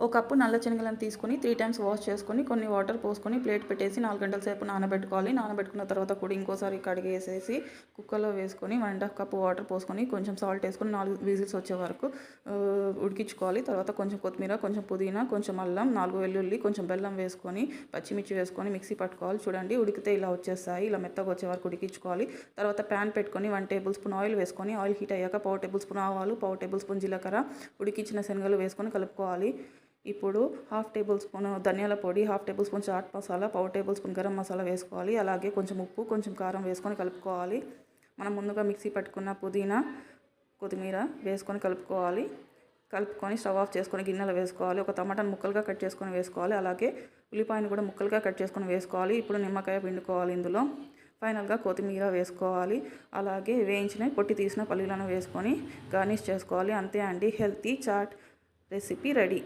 ఒక కప్పు నల్ల శనగలను తీసుకొని 3 టైమ్స్ వాష్ చేసుకొని కొన్ని వాటర్ పోసుకొని ప్లేట్ పెట్టేసి 4 గంటల సేపు నానబెట్టుకోవాలి. నానబెట్టుకున్న తర్వాత కూడా ఇంకోసారి కడిగేసేసి కుక్కర్లో వేసుకొని 1.5 కప్పు వాటర్ పోసుకొని కొంచెం సాల్ట్ వేసుకొని 4 విజిల్స్ వచ్చే వరకు ఉడికించుకోవాలి. తర్వాత కొంచెం కొత్తిమీర, కొంచెం పుదీనా, కొంచెం అల్లం, 4 వెల్లుల్లి, కొంచెం బెల్లం వేసుకొని పచ్చిమిర్చి వేసుకొని మిక్సీ పట్టుకోవాలి. చూడండి ఉడికితే ఇలా వచ్చేస్తాయి. ఇలా మెత్తగా వచ్చే వరకు ఉడికించుకోవాలి. తర్వాత ప్యాన్ పెట్టుకొని 1 టేబుల్ స్పూన్ ఆయిల్ వేసుకొని ఆయిల్ హీట్ అయ్యాక 1/4 టేబుల్ స్పూన్ ఆవాలు, 1/4 టేబుల్ స్పూన్ జీలకర్ర, ఉడికించిన శనగలు వేసుకొని కలుపుకోవాలి. ఇప్పుడు 1/2 టేబుల్ స్పూన్ ధనియాల పొడి, 1/2 tablespoon chaat masala, 1/4 tablespoon garam masala వేసుకోవాలి. అలాగే కొంచెం ఉప్పు, కొంచెం కారం వేసుకొని కలుపుకోవాలి. మనం ముందుగా మిక్సీ పట్టుకున్న పుదీనా, కొత్తిమీర వేసుకొని కలుపుకోవాలి. కలుపుకొని స్టవ్ ఆఫ్ చేసుకొని గిన్నెలో వేసుకోవాలి. ఒక టమాటాను ముక్కలుగా కట్ చేసుకొని వేసుకోవాలి. అలాగే ఉల్లిపాయను కూడా ముక్కలుగా కట్ చేసుకొని వేసుకోవాలి. ఇప్పుడు నిమ్మకాయ పిండుకోవాలి. ఇందులో ఫైనల్గా కొత్తిమీర వేసుకోవాలి. అలాగే వేయించిన పొట్టి తీసిన పల్లీలను వేసుకొని గార్నిష్ చేసుకోవాలి. అంతే అండి, హెల్తీ చాట్ రెసిపీ రెడీ.